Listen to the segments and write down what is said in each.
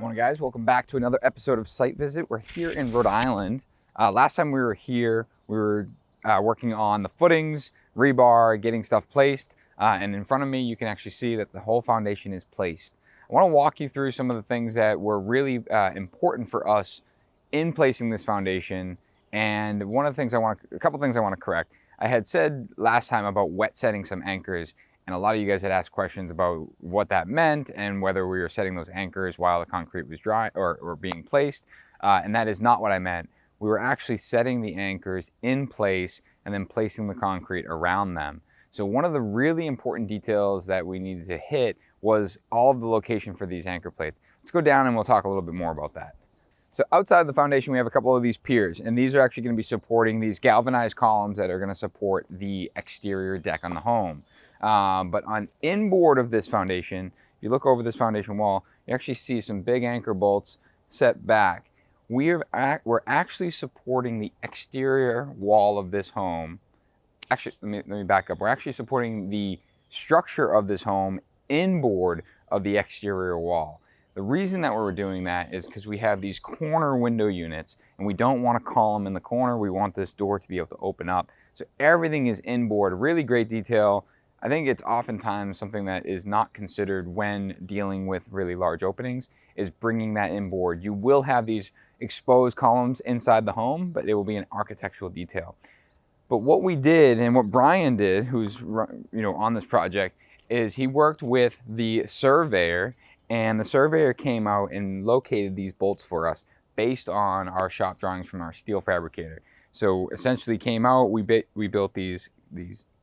Morning guys, welcome back to another episode of Site Visit. We're here in Rhode Island. Last time we were here, we were working on the footings, rebar, getting stuff placed, and in front of me you can actually see that the whole foundation is placed. I want to walk you through some of the things that were really important for us in placing this foundation, and a couple things I want to correct. I had said last time about wet setting some anchors, and a lot of you guys had asked questions about what that meant and whether we were setting those anchors while the concrete was dry or being placed. And that is not what I meant. We were actually setting the anchors in place and then placing the concrete around them. So one of the really important details that we needed to hit was all of the location for these anchor plates. Let's go down and we'll talk a little bit more about that. So outside the foundation, we have a couple of these piers, and these are actually going to be supporting these galvanized columns that are going to support the exterior deck on the home. But on inboard of this foundation, if you look over this foundation wall, you actually see some big anchor bolts set back. We're actually supporting the exterior wall of this home. Actually, let me back up. We're actually supporting the structure of this home inboard of the exterior wall. The reason that we're doing that is because we have these corner window units and we don't want a column in the corner. We want this door to be able to open up. So everything is inboard, really great detail. I think it's oftentimes something that is not considered when dealing with really large openings, is bringing that inboard. You will have these exposed columns inside the home, but it will be an architectural detail. But what we did, and what Brian did, who's on this project, is he worked with the surveyor, and the surveyor came out and located these bolts for us based on our shop drawings from our steel fabricator. So essentially came out, we built these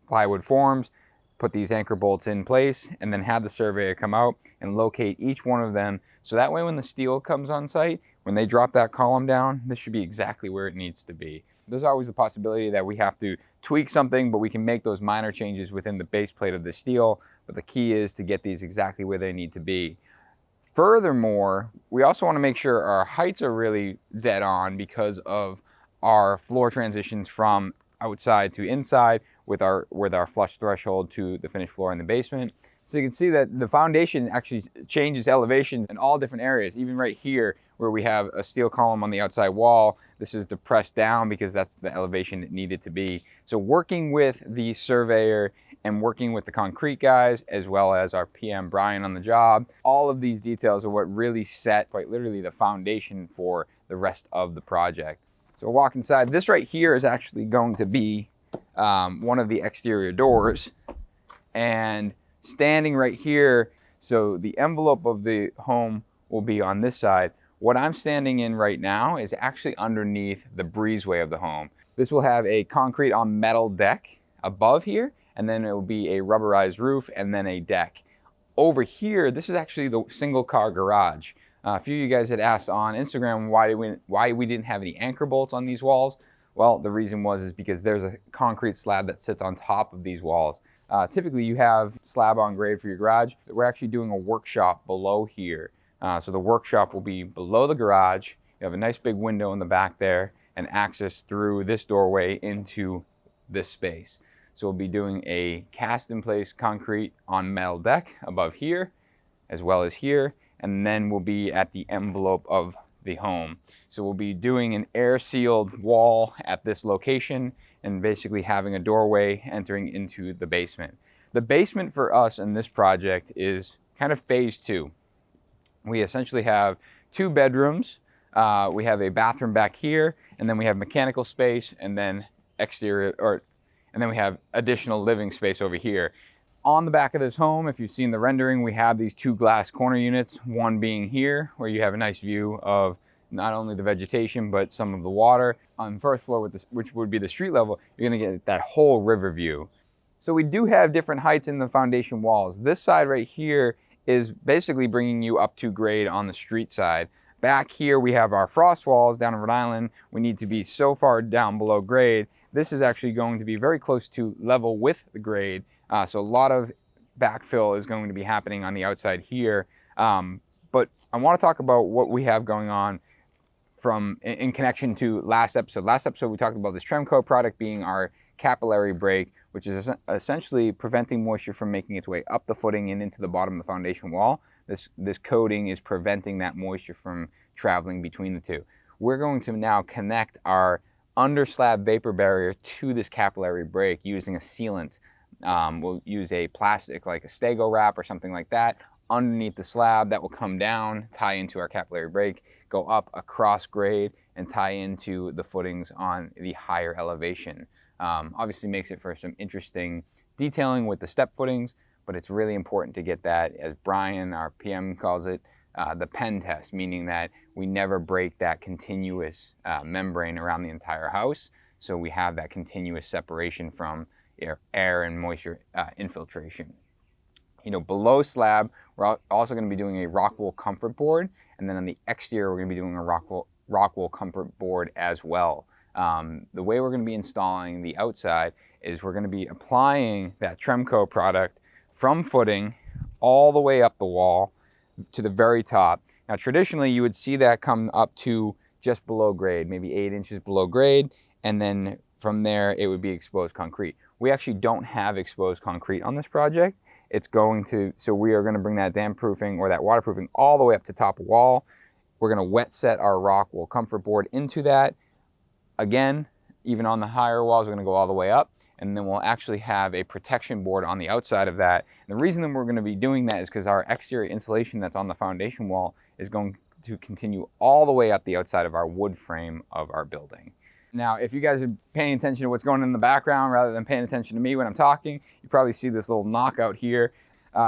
plywood forms, put these anchor bolts in place, and then had the surveyor come out and locate each one of them. So that way when the steel comes on site, when they drop that column down, this should be exactly where it needs to be. There's always the possibility that we have to tweak something, but we can make those minor changes within the base plate of the steel. But the key is to get these exactly where they need to be. Furthermore, we also want to make sure our heights are really dead on because of our floor transitions from outside to inside with our flush threshold to the finished floor in the basement. So you can see that the foundation actually changes elevation in all different areas. Even right here where we have a steel column on the outside wall, this is depressed down because that's the elevation it needed to be. So working with the surveyor and working with the concrete guys, as well as our PM Brian on the job, all of these details are what really set quite literally the foundation for the rest of the project. So walk inside. This right here is actually going to be one of the exterior doors, and standing right here, so the envelope of the home will be on this side. What I'm standing in right now is actually underneath the breezeway of the home. This will have a concrete on metal deck above here, and then it will be a rubberized roof and then a deck. Over here, this is actually the single car garage. A few of you guys had asked on Instagram why we didn't have any anchor bolts on these walls. Well, the reason is because there's a concrete slab that sits on top of these walls. Typically you have slab on grade for your garage. We're actually doing a workshop below here. So the workshop will be below the garage. You have a nice big window in the back there and access through this doorway into this space. So we'll be doing a cast in place concrete on metal deck above here, as well as here, and then we'll be at the envelope of the home. So we'll be doing an air sealed wall at this location and basically having a doorway entering into the basement. The basement for us in this project is kind of phase 2. We essentially have 2 bedrooms. We have a bathroom back here, and then we have mechanical space, and then and then we have additional living space over here. On the back of this home, if you've seen the rendering, we have these 2 glass corner units, one being here where you have a nice view of not only the vegetation, but some of the water. On the first floor, which would be the street level, you're gonna get that whole river view. So we do have different heights in the foundation walls. This side right here is basically bringing you up to grade on the street side. Back here, we have our frost walls down in Rhode Island. We need to be so far down below grade. This is actually going to be very close to level with the grade. So a lot of backfill is going to be happening on the outside here. But I want to talk about what we have going on in connection to last episode. Last episode, we talked about this Tremco product being our capillary break, which is essentially preventing moisture from making its way up the footing and into the bottom of the foundation wall. this coating is preventing that moisture from traveling between the two. We're going to now connect our under slab vapor barrier to this capillary break using a sealant. We'll use a plastic like a Stego wrap or something like that underneath the slab that will come down, tie into our capillary break, go up across grade, and tie into the footings on the higher elevation. Obviously makes it for some interesting detailing with the step footings, but it's really important to get that, as Brian, our PM, calls it, the pen test, meaning that we never break that continuous membrane around the entire house, so we have that continuous separation from air and moisture infiltration. Below slab, we're also going to be doing a rock wool comfort board, and then on the exterior, we're going to be doing a rock wool comfort board as well. The way we're going to be installing the outside is we're going to be applying that Tremco product from footing all the way up the wall to the very top. Now, traditionally, you would see that come up to just below grade, maybe 8 inches below grade, and then from there, it would be exposed concrete. We actually don't have exposed concrete on this project. So we are going to bring that dam proofing or that waterproofing all the way up to top of wall. We're going to wet set our rock wool comfort board into that. Again, even on the higher walls, we're going to go all the way up, and then we'll actually have a protection board on the outside of that. And the reason that we're going to be doing that is because our exterior insulation that's on the foundation wall is going to continue all the way up the outside of our wood frame of our building. Now, if you guys are paying attention to what's going on in the background rather than paying attention to me when I'm talking, you probably see this little knockout here.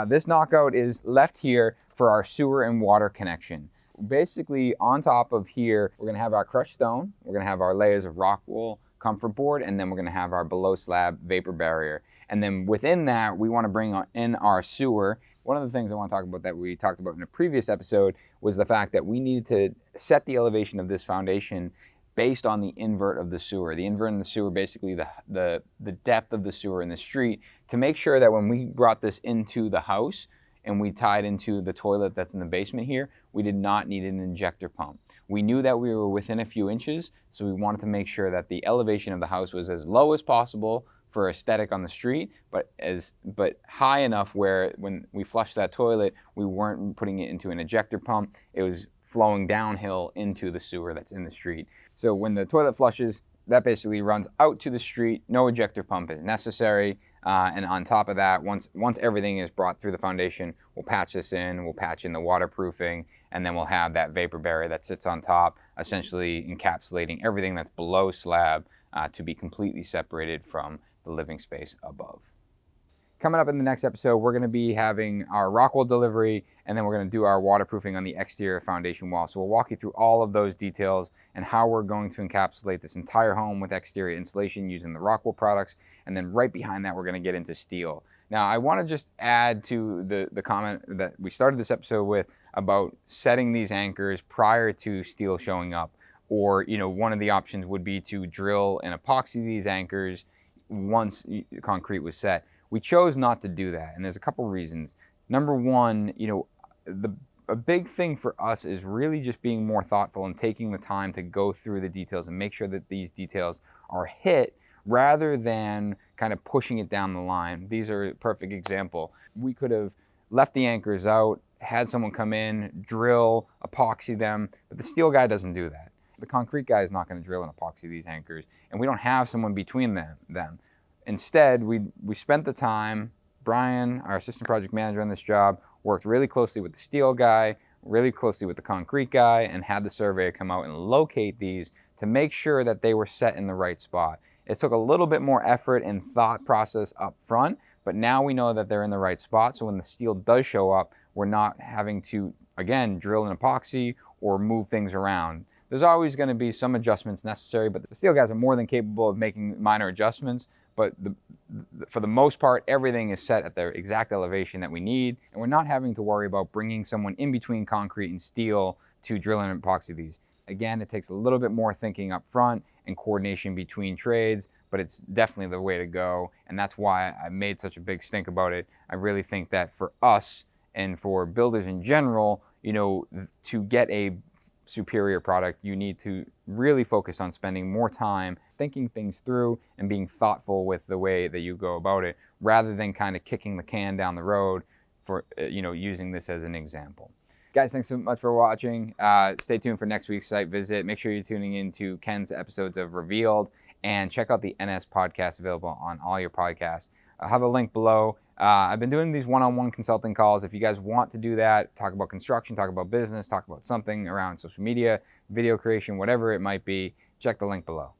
This knockout is left here for our sewer and water connection. Basically, on top of here, we're going to have our crushed stone, we're going to have our layers of rock wool comfort board, and then we're going to have our below slab vapor barrier. And then within that, we want to bring in our sewer. One of the things I want to talk about that we talked about in a previous episode was the fact that we needed to set the elevation of this foundation based on the invert of the sewer. The invert in the sewer, basically the depth of the sewer in the street, to make sure that when we brought this into the house and we tied into the toilet that's in the basement here, we did not need an injector pump. We knew that we were within a few inches, so we wanted to make sure that the elevation of the house was as low as possible for aesthetic on the street, but high enough where when we flushed that toilet, we weren't putting it into an ejector pump. It was flowing downhill into the sewer that's in the street. So when the toilet flushes, that basically runs out to the street. No ejector pump is necessary. And on top of that, once everything is brought through the foundation, we'll patch this in, we'll patch in the waterproofing, and then we'll have that vapor barrier that sits on top, essentially encapsulating everything that's below slab to be completely separated from the living space above. Coming up in the next episode, we're going to be having our rock wool delivery, and then we're going to do our waterproofing on the exterior foundation wall. So we'll walk you through all of those details and how we're going to encapsulate this entire home with exterior insulation using the rock wool products. And then right behind that, we're going to get into steel. Now, I want to just add to the comment that we started this episode with about setting these anchors prior to steel showing up. Or, one of the options would be to drill and epoxy these anchors once concrete was set. We chose not to do that, and there's a couple reasons. Number one, a big thing for us is really just being more thoughtful and taking the time to go through the details and make sure that these details are hit rather than kind of pushing it down the line. These are a perfect example. We could have left the anchors out, had someone come in, drill, epoxy them, but the steel guy doesn't do that. The concrete guy is not going to drill and epoxy these anchors, and we don't have someone between them. Instead, we spent the time. Brian, our assistant project manager on this job, worked really closely with the steel guy, really closely with the concrete guy, and had the surveyor come out and locate these to make sure that they were set in the right spot. It took a little bit more effort and thought process up front, but now we know that they're in the right spot, so when the steel does show up, we're not having to, again, drill an epoxy or move things around. There's always going to be some adjustments necessary, but the steel guys are more than capable of making minor adjustments. But for the most part, everything is set at the exact elevation that we need, and we're not having to worry about bringing someone in between concrete and steel to drill and epoxy these. Again, it takes a little bit more thinking up front and coordination between trades, but it's definitely the way to go, and that's why I made such a big stink about it. I really think that for us and for builders in general, to get a superior product, you need to really focus on spending more time thinking things through and being thoughtful with the way that you go about it, rather than kind of kicking the can down the road, for using this as an example. Guys, thanks so much for watching. Stay tuned for next week's site visit. Make sure you're tuning into Ken's episodes of Revealed, and check out the NS podcast available on all your podcasts. I'll have a link below. I've been doing these one-on-one consulting calls. If you guys want to do that, talk about construction, talk about business, talk about something around social media, video creation, whatever it might be, check the link below.